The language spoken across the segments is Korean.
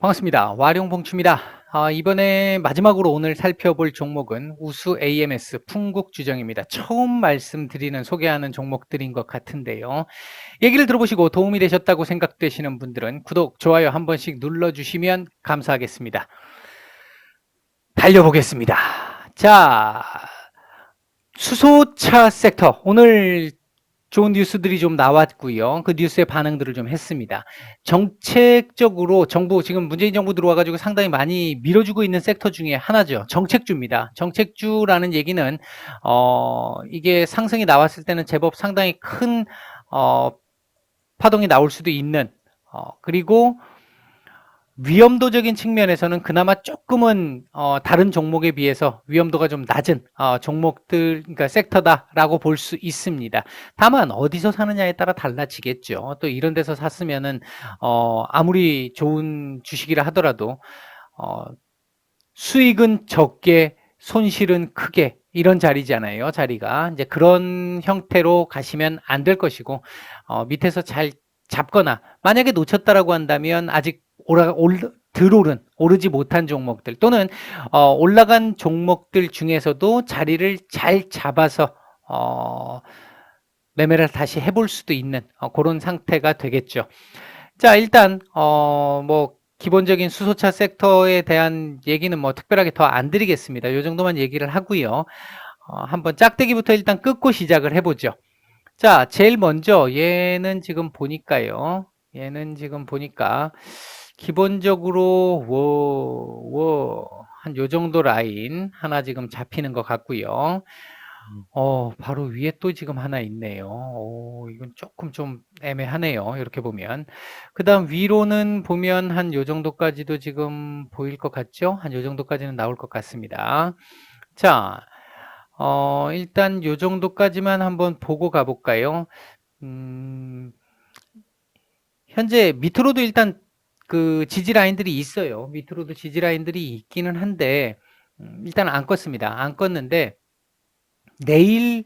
반갑습니다. 와룡봉추입니다. 이번에 마지막으로 오늘 살펴볼 종목은 우수 AMS 풍국주정입니다. 처음 말씀드리는 소개하는 종목들인 것 같은데요. 얘기를 들어보시고 도움이 되셨다고 생각되시는 분들은 구독, 좋아요 한 번씩 눌러주시면 감사하겠습니다. 달려보겠습니다. 자, 수소차 섹터 오늘 좋은 뉴스들이 좀 나왔고요. 그 뉴스의 반응들을 좀 했습니다. 정책적으로 정부 지금 문재인 정부 들어와가지고 상당히 많이 밀어주고 있는 섹터 중에 하나죠. 정책주입니다. 정책주라는 얘기는 이게 상승이 나왔을 때는 제법 상당히 큰 파동이 나올 수도 있는 그리고 위험도적인 측면에서는 그나마 조금은 다른 종목에 비해서 위험도가 좀 낮은 종목들, 그러니까 섹터다라고 볼 수 있습니다. 다만 어디서 사느냐에 따라 달라지겠죠. 또 이런 데서 샀으면은 아무리 좋은 주식이라 하더라도 수익은 적게, 손실은 크게 이런 자리잖아요. 자리가 이제 그런 형태로 가시면 안 될 것이고 밑에서 잘 잡거나 만약에 놓쳤다라고 한다면 아직 오르지 못한 종목들 또는 올라간 종목들 중에서도 자리를 잘 잡아서 매매를 다시 해볼 수도 있는 그런 상태가 되겠죠. 자, 일단 뭐 기본적인 수소차 섹터에 대한 얘기는 뭐 특별하게 더 안 드리겠습니다. 이 정도만 얘기를 하고요. 한번 짝대기부터 일단 끊고 시작을 해보죠. 자, 제일 먼저 얘는 지금 보니까요. 얘는 지금 보니까 기본적으로 한 요 정도 라인 하나 지금 잡히는 것 같고요. 바로 위에 또 지금 하나 있네요. 이건 조금 좀 애매하네요. 이렇게 보면. 그 다음 위로는 보면 한 요 정도까지도 지금 보일 것 같죠? 한 요 정도까지는 나올 것 같습니다. 자, 일단 요 정도까지만 한번 보고 가볼까요? 현재 밑으로도 일단 그 지지 라인들이 있어요. 밑으로도 지지 라인들이 있기는 한데, 일단 안 껐습니다. 안 껐는데, 내일,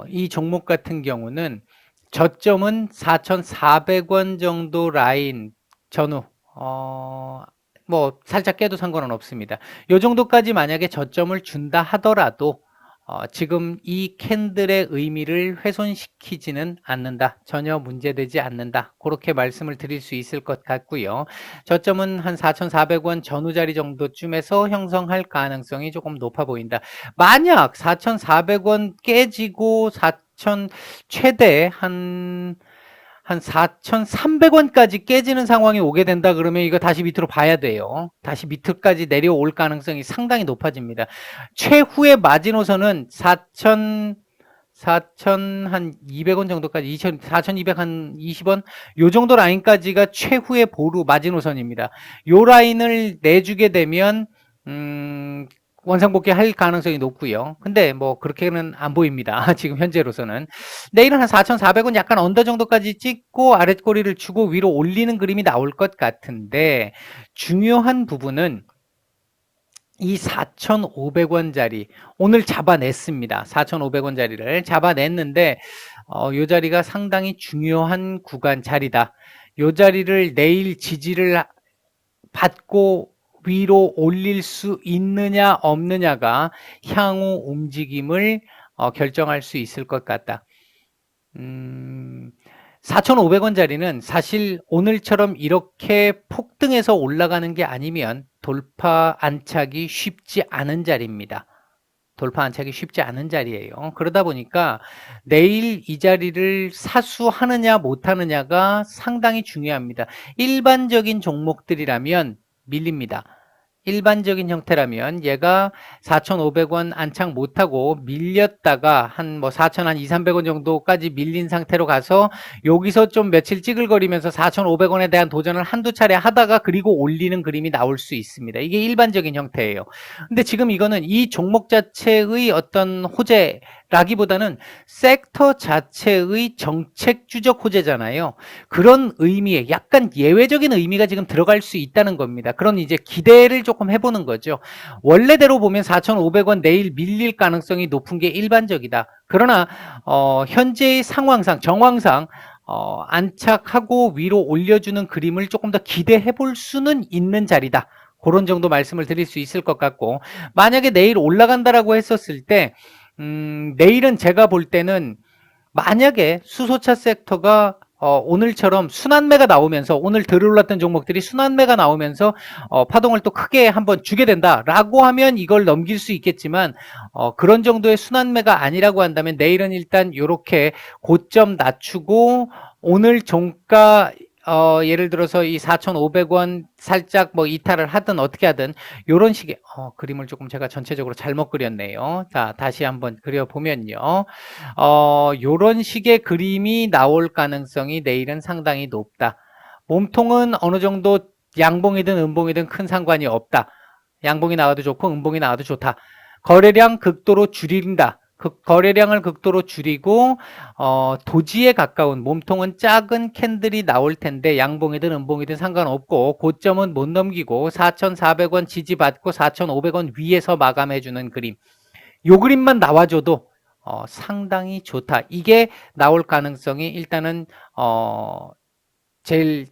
이 종목 같은 경우는 저점은 4,400원 정도 라인 전후, 뭐, 살짝 깨도 상관은 없습니다. 요 정도까지 만약에 저점을 준다 하더라도, 지금 이 캔들의 의미를 훼손시키지는 않는다. 전혀 문제되지 않는다. 그렇게 말씀을 드릴 수 있을 것 같고요. 저점은 한 4,400원 전후 자리 정도쯤에서 형성할 가능성이 조금 높아 보인다. 만약 4,400원 깨지고 4,000 최대 한 4,300원까지 깨지는 상황이 오게 된다 그러면 이거 다시 밑으로 봐야 돼요. 다시 밑으로까지 내려올 가능성이 상당히 높아집니다. 최후의 마지노선은 4,200원 정도까지, 4,220원 요 정도 라인까지가 최후의 보루 마지노선입니다. 요 라인을 내주게 되면 원상복귀 할 가능성이 높고요. 근데 뭐 그렇게는 안 보입니다. 지금 현재로서는. 내일은 한 4,400원 약간 언더 정도까지 찍고 아랫꼬리를 주고 위로 올리는 그림이 나올 것 같은데 중요한 부분은 이 4,500원짜리 오늘 잡아냈습니다. 4,500원짜리를 잡아냈는데 이 자리가 상당히 중요한 구간 자리다. 이 자리를 내일 지지를 받고 위로 올릴 수 있느냐 없느냐가 향후 움직임을 결정할 수 있을 것 같다. 4,500원짜리는 사실 오늘처럼 이렇게 폭등해서 올라가는 게 아니면 돌파 안착이 쉽지 않은 자리입니다. 돌파 안착이 쉽지 않은 자리예요. 그러다 보니까 내일 이 자리를 사수하느냐 못하느냐가 상당히 중요합니다. 일반적인 종목들이라면 밀립니다. 일반적인 형태라면 얘가 4,500원 안착 못하고 밀렸다가 한 뭐 4,200~300원 정도까지 밀린 상태로 가서 여기서 좀 며칠 찌글거리면서 4,500원에 대한 도전을 한두 차례 하다가 그리고 올리는 그림이 나올 수 있습니다. 이게 일반적인 형태예요. 근데 지금 이거는 이 종목 자체의 어떤 호재라기보다는 섹터 자체의 정책 주적 호재잖아요. 그런 의미에 약간 예외적인 의미가 지금 들어갈 수 있다는 겁니다. 그런 이제 기대를 조금 해보는 거죠. 원래대로 보면 4,500원 내일 밀릴 가능성이 높은 게 일반적이다. 그러나 현재의 상황상 정황상 안착하고 위로 올려주는 그림을 조금 더 기대해 볼 수는 있는 자리다. 그런 정도 말씀을 드릴 수 있을 것 같고, 만약에 내일 올라간다라고 했었을 때, 내일은 제가 볼 때는 만약에 수소차 섹터가 오늘처럼 순환매가 나오면서 오늘 들어올랐던 종목들이 순환매가 나오면서 파동을 또 크게 한번 주게 된다라고 하면 이걸 넘길 수 있겠지만 그런 정도의 순환매가 아니라고 한다면 내일은 일단 이렇게 고점 낮추고 오늘 종가 예를 들어서 이 4,500원 살짝 뭐 이탈을 하든 어떻게 하든 요런 식의 그림을 조금 제가 전체적으로 잘못 그렸네요. 자, 다시 한번 그려보면요. 요런 식의 그림이 나올 가능성이 내일은 상당히 높다. 몸통은 어느 정도 양봉이든 음봉이든 큰 상관이 없다. 양봉이 나와도 좋고 음봉이 나와도 좋다. 거래량 극도로 줄인다. 거래량을 극도로 줄이고 도지에 가까운 몸통은 작은 캔들이 나올 텐데 양봉이든 음봉이든 상관없고 고점은 못 넘기고 4,400원 지지받고 4,500원 위에서 마감해주는 그림. 요 그림만 나와줘도 상당히 좋다. 이게 나올 가능성이 일단은 제일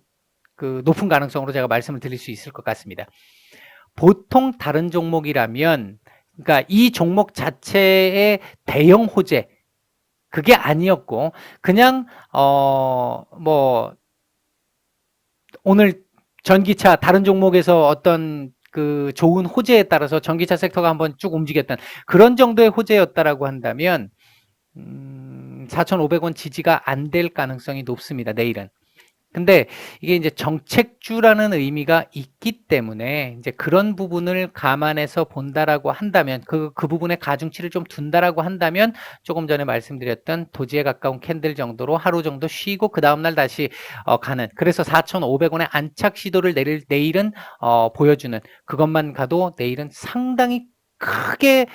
그 높은 가능성으로 제가 말씀을 드릴 수 있을 것 같습니다. 보통 다른 종목이라면 그러니까 이 종목 자체의 대형 호재 그게 아니었고 그냥 뭐 오늘 전기차 다른 종목에서 어떤 그 좋은 호재에 따라서 전기차 섹터가 한번 쭉 움직였던 그런 정도의 호재였다라고 한다면 4,500원 지지가 안 될 가능성이 높습니다. 내일은. 근데 이게 이제 정책주라는 의미가 있기 때문에 이제 그런 부분을 감안해서 본다라고 한다면 그 부분에 가중치를 좀 둔다라고 한다면 조금 전에 말씀드렸던 도지에 가까운 캔들 정도로 하루 정도 쉬고 그 다음날 다시 가는 그래서 4,500원의 안착 시도를 내일은 보여주는 그것만 가도 내일은 상당히 크게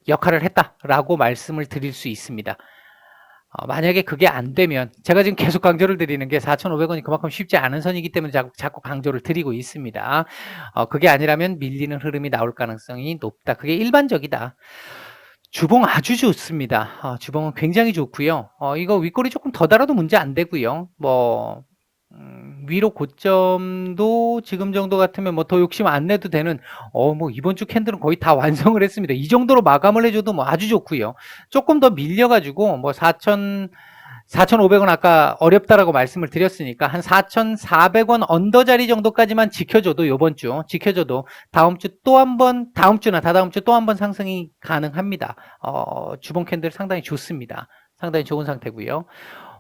역할을 했다라고 말씀을 드릴 수 있습니다. 만약에 그게 안 되면 제가 지금 계속 강조를 드리는 게 4,500원이 그만큼 쉽지 않은 선이기 때문에 자꾸 강조를 드리고 있습니다. 그게 아니라면 밀리는 흐름이 나올 가능성이 높다. 그게 일반적이다. 주봉 아주 좋습니다. 주봉은 굉장히 좋고요. 이거 윗꼬리 조금 더 달아도 문제 안 되고요. 뭐 위로 고점도 지금 정도 같으면 뭐 더 욕심 안 내도 되는 뭐 이번 주 캔들은 거의 다 완성을 했습니다. 이 정도로 마감을 해줘도 뭐 아주 좋고요. 조금 더 밀려가지고 뭐 4,500원 아까 어렵다라고 말씀을 드렸으니까 한 4,400원 언더 자리 정도까지만 지켜줘도 요번 주 지켜줘도 다음 주 또 한 번 다음 주나 다다음 주 또 한 번 상승이 가능합니다. 주봉 캔들 상당히 좋습니다. 상당히 좋은 상태고요.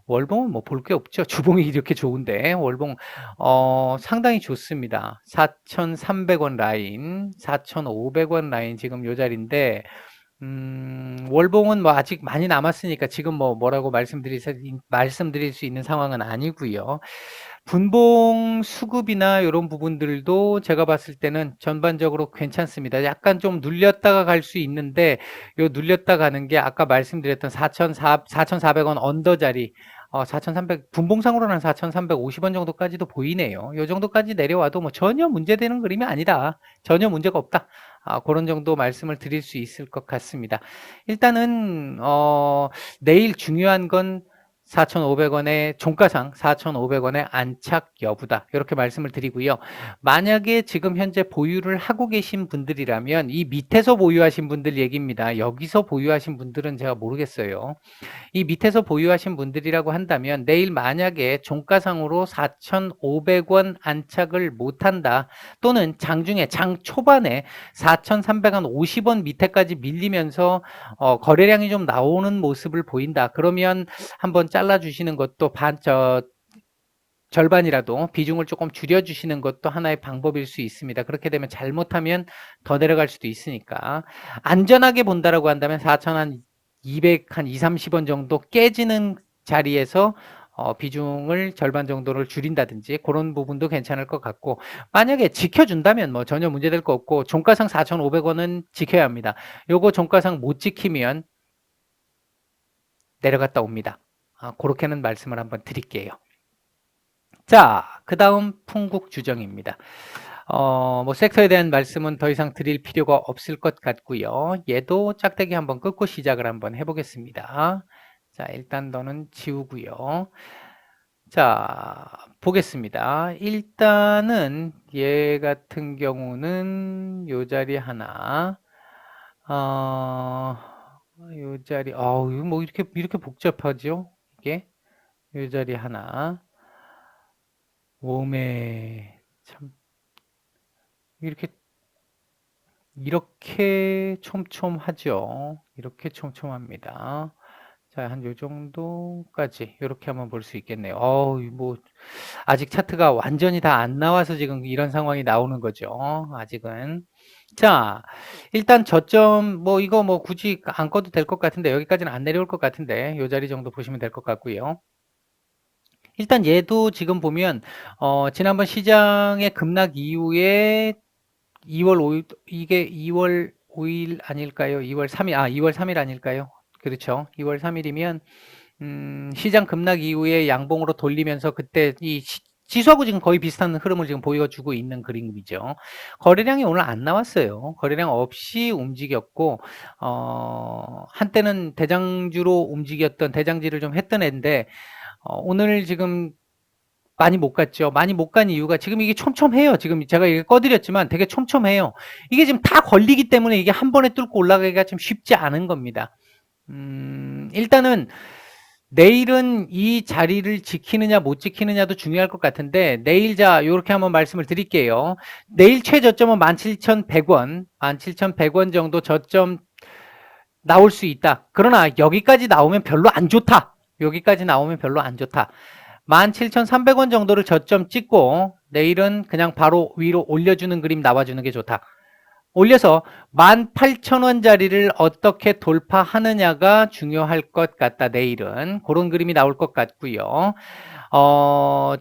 월봉은 뭐 볼 게 없죠. 주봉이 이렇게 좋은데 월봉 상당히 좋습니다. 4,300원 라인, 4,500원 라인 지금 요 자리인데 월봉은 뭐 아직 많이 남았으니까 지금 뭐라고 말씀드릴 수 있는 상황은 아니고요. 분봉 수급이나 이런 부분들도 제가 봤을 때는 전반적으로 괜찮습니다. 약간 좀 눌렸다가 갈 수 있는데 요 눌렸다 가는 게 아까 말씀드렸던 4,400원 언더 자리 4,300 분봉상으로는 4,350원 정도까지도 보이네요. 요 정도까지 내려와도 뭐 전혀 문제되는 그림이 아니다. 전혀 문제가 없다. 그런 정도 말씀을 드릴 수 있을 것 같습니다. 일단은 내일 중요한 건 4,500원의 종가상 4,500원의 안착 여부다. 이렇게 말씀을 드리고요. 만약에 지금 현재 보유를 하고 계신 분들이라면 이 밑에서 보유하신 분들 얘기입니다. 여기서 보유하신 분들은 제가 모르겠어요. 이 밑에서 보유하신 분들이라고 한다면 내일 만약에 종가상으로 4,500원 안착을 못한다 또는 장중에 장 초반에 4,350원 밑에까지 밀리면서 거래량이 좀 나오는 모습을 보인다. 그러면 한번 잘라주시는 것도 절반이라도 비중을 조금 줄여주시는 것도 하나의 방법일 수 있습니다. 그렇게 되면 잘못하면 더 내려갈 수도 있으니까 안전하게 본다라고 한다면 4,200, 한 2, 30원 정도 깨지는 자리에서 비중을 절반 정도를 줄인다든지 그런 부분도 괜찮을 것 같고 만약에 지켜준다면 뭐 전혀 문제될 거 없고 종가상 4,500원은 지켜야 합니다. 요거 종가상 못 지키면 내려갔다 옵니다. 그렇게는 말씀을 한번 드릴게요. 자, 그 다음 풍국주정입니다. 뭐 섹터에 대한 말씀은 더 이상 드릴 필요가 없을 것 같고요. 얘도 짝대기 한번 끊고 시작을 한번 해보겠습니다. 자, 일단 너는 지우고요. 자, 보겠습니다. 일단은 얘 같은 경우는 요 자리 하나, 요 자리, 이거 뭐 이렇게 복잡하죠? 이게? 요 자리 하나, 오메, 참, 이렇게 촘촘하죠? 이렇게 촘촘합니다. 자, 한 요 정도까지, 이렇게 한번 볼 수 있겠네요. 뭐, 아직 차트가 완전히 다 안 나와서 지금 이런 상황이 나오는 거죠. 아직은. 자, 일단 저점, 뭐, 이거 뭐 굳이 안 꺼도 될 것 같은데, 여기까지는 안 내려올 것 같은데, 요 자리 정도 보시면 될 것 같고요. 일단 얘도 지금 보면, 지난번 시장의 급락 이후에 2월 5일, 이게 2월 5일 아닐까요? 2월 3일, 2월 3일 아닐까요? 그렇죠. 2월 3일이면, 시장 급락 이후에 양봉으로 돌리면서 그때 지수하고 지금 거의 비슷한 흐름을 지금 보여주고 있는 그림이죠. 거래량이 오늘 안 나왔어요. 거래량 없이 움직였고, 한때는 대장주로 움직였던, 대장지를 좀 했던 애인데, 오늘 지금 많이 못 갔죠. 많이 못 간 이유가 지금 이게 촘촘해요. 지금 제가 이게 꺼드렸지만 되게 촘촘해요. 이게 지금 다 걸리기 때문에 이게 한 번에 뚫고 올라가기가 좀 쉽지 않은 겁니다. 일단은 내일은 이 자리를 지키느냐 못 지키느냐도 중요할 것 같은데 내일 자 요렇게 한번 말씀을 드릴게요. 내일 최저점은 17,100원, 17,100원 정도 저점 나올 수 있다. 그러나 여기까지 나오면 별로 안 좋다. 여기까지 나오면 별로 안 좋다. 17,300원 정도를 저점 찍고 내일은 그냥 바로 위로 올려주는 그림 나와주는 게 좋다. 올려서 18,000원짜리를 어떻게 돌파하느냐가 중요할 것 같다. 내일은 그런 그림이 나올 것 같고요.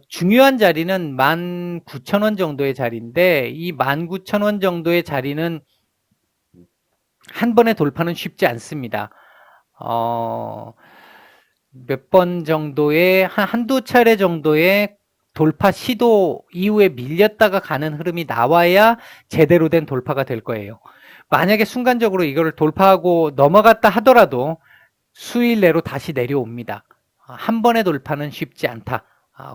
중요한 자리는 19,000원 정도의 자리인데 이 19,000원 정도의 자리는 한 번에 돌파는 쉽지 않습니다. 몇 번 정도의 한두 차례 정도의 돌파 시도 이후에 밀렸다가 가는 흐름이 나와야 제대로 된 돌파가 될 거예요. 만약에 순간적으로 이거를 돌파하고 넘어갔다 하더라도 수일 내로 다시 내려옵니다. 한 번의 돌파는 쉽지 않다.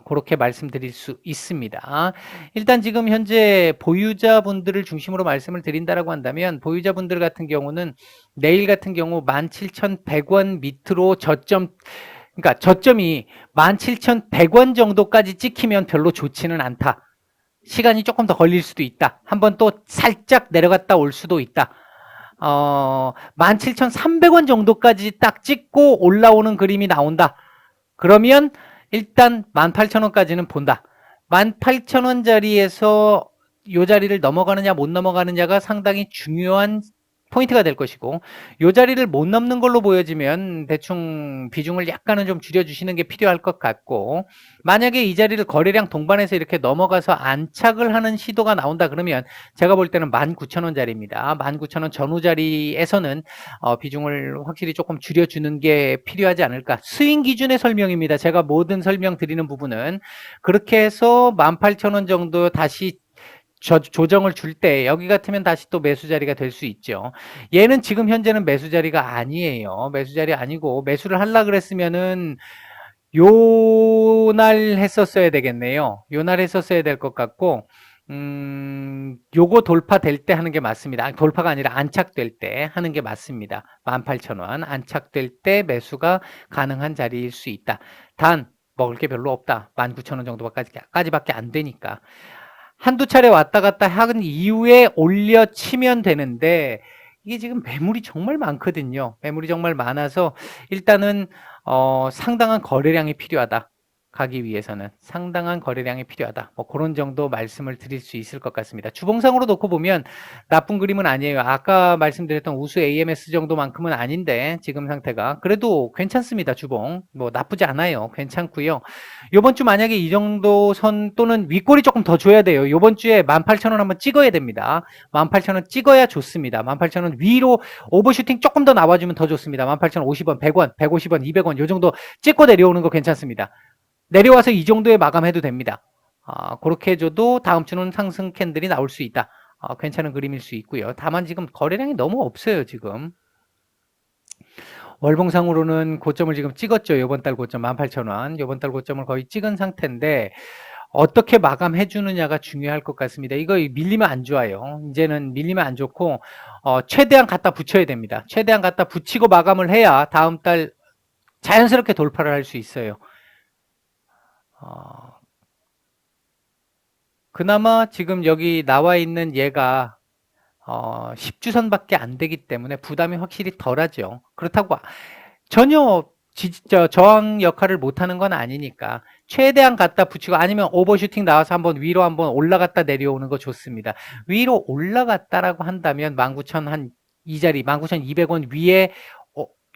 그렇게 말씀드릴 수 있습니다. 일단 지금 현재 보유자분들을 중심으로 말씀을 드린다라고 한다면 보유자분들 같은 경우는 내일 같은 경우 17,100원 밑으로 그러니까 저점이 17,100원 정도까지 찍히면 별로 좋지는 않다. 시간이 조금 더 걸릴 수도 있다. 한번 또 살짝 내려갔다 올 수도 있다. 17,300원 정도까지 딱 찍고 올라오는 그림이 나온다. 그러면 일단 18,000원까지는 본다. 18,000원짜리에서 이 자리를 넘어가느냐 못 넘어가느냐가 상당히 중요한 포인트가 될 것이고 이 자리를 못 넘는 걸로 보여지면 대충 비중을 약간은 좀 줄여주시는 게 필요할 것 같고 만약에 이 자리를 거래량 동반해서 이렇게 넘어가서 안착을 하는 시도가 나온다 그러면 제가 볼 때는 19,000원짜리입니다. 19,000원 전후 자리에서는 비중을 확실히 조금 줄여주는 게 필요하지 않을까. 스윙 기준의 설명입니다. 제가 모든 설명 드리는 부분은 그렇게 해서 18,000원 정도 다시 조정을 줄 때 여기 같으면 다시 또 매수 자리가 될 수 있죠. 얘는 지금 현재는 매수 자리가 아니에요. 매수 자리 아니고 매수를 하려 그랬으면은 요 날 했었어야 되겠네요. 요 날 했었어야 될 것 같고 요거 돌파될 때 하는 게 맞습니다. 돌파가 아니라 안착될 때 하는 게 맞습니다. 18,000원 안착될 때 매수가 가능한 자리일 수 있다. 단 먹을 게 별로 없다. 19,000원 정도까지밖에 안 되니까. 한두 차례 왔다 갔다 한 이후에 올려치면 되는데 이게 지금 매물이 정말 많거든요. 매물이 정말 많아서 일단은 상당한 거래량이 필요하다. 가기 위해서는 상당한 거래량이 필요하다. 뭐 그런 정도 말씀을 드릴 수 있을 것 같습니다. 주봉상으로 놓고 보면 나쁜 그림은 아니에요. 아까 말씀드렸던 우수 AMS 정도만큼은 아닌데 지금 상태가 그래도 괜찮습니다. 주봉 뭐 나쁘지 않아요. 괜찮고요. 요번 주 만약에 이 정도 선 또는 윗골이 조금 더 줘야 돼요. 요번 주에 18,000원 한번 찍어야 됩니다. 18,000원 찍어야 좋습니다. 18,000원 위로 오버슈팅 조금 더 나와주면 더 좋습니다. 18,050원, 100원, 150원, 200원 요 정도 찍고 내려오는 거 괜찮습니다. 내려와서 이 정도에 마감해도 됩니다. 그렇게 해줘도 다음 주는 상승 캔들이 나올 수 있다. 괜찮은 그림일 수 있고요. 다만 지금 거래량이 너무 없어요. 지금 월봉상으로는 고점을 지금 찍었죠. 요번 달 고점 18,000원. 요번 달 고점을 거의 찍은 상태인데 어떻게 마감해 주느냐가 중요할 것 같습니다. 이거 밀리면 안 좋아요. 이제는 밀리면 안 좋고 최대한 갖다 붙여야 됩니다. 최대한 갖다 붙이고 마감을 해야 다음 달 자연스럽게 돌파를 할 수 있어요. 그나마 지금 여기 나와 있는 얘가 10주선밖에 안 되기 때문에 부담이 확실히 덜하죠. 그렇다고 전혀 저항 역할을 못하는 건 아니니까 최대한 갖다 붙이고 아니면 오버슈팅 나와서 한번 위로 한번 올라갔다 내려오는 거 좋습니다. 위로 올라갔다라고 한다면 19,000 한 이 자리 19,200원 위에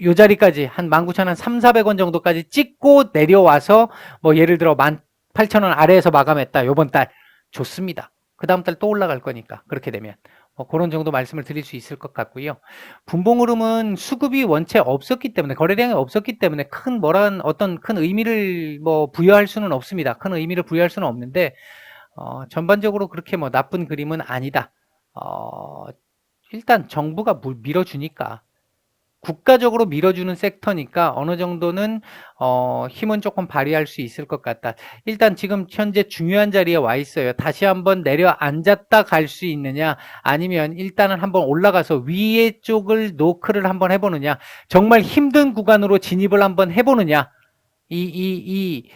요 자리까지 한 19,000 한 3,400원 정도까지 찍고 내려와서 뭐 예를 들어 18,000원 아래에서 마감했다. 요번 달 좋습니다. 그 다음 달 또 올라갈 거니까 그렇게 되면 그런 정도 말씀을 드릴 수 있을 것 같고요. 분봉 흐름은 수급이 원체 없었기 때문에 거래량이 없었기 때문에 어떤 큰 의미를 부여할 수는 없습니다. 큰 의미를 부여할 수는 없는데 전반적으로 그렇게 나쁜 그림은 아니다. 일단 정부가 밀어주니까 국가적으로 밀어주는 섹터니까 어느 정도는 힘은 조금 발휘할 수 있을 것 같다. 일단 지금 현재 중요한 자리에 와 있어요. 다시 한번 내려앉았다 갈 수 있느냐 아니면 일단은 한번 올라가서 위에 쪽을 노크를 한번 해보느냐 정말 힘든 구간으로 진입을 한번 해보느냐 이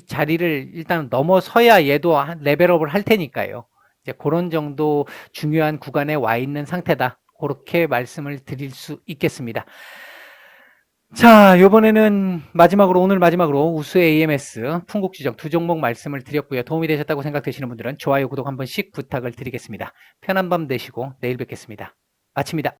자리를 일단 넘어서야 얘도 레벨업을 할 테니까요. 이제 그런 정도 중요한 구간에 와 있는 상태다. 그렇게 말씀을 드릴 수 있겠습니다. 자, 이번에는 오늘 마지막으로 우수 AMS, 풍국지정 두 종목 말씀을 드렸고요. 도움이 되셨다고 생각되시는 분들은 좋아요, 구독 한 번씩 부탁을 드리겠습니다. 편한 밤 되시고 내일 뵙겠습니다. 마칩니다.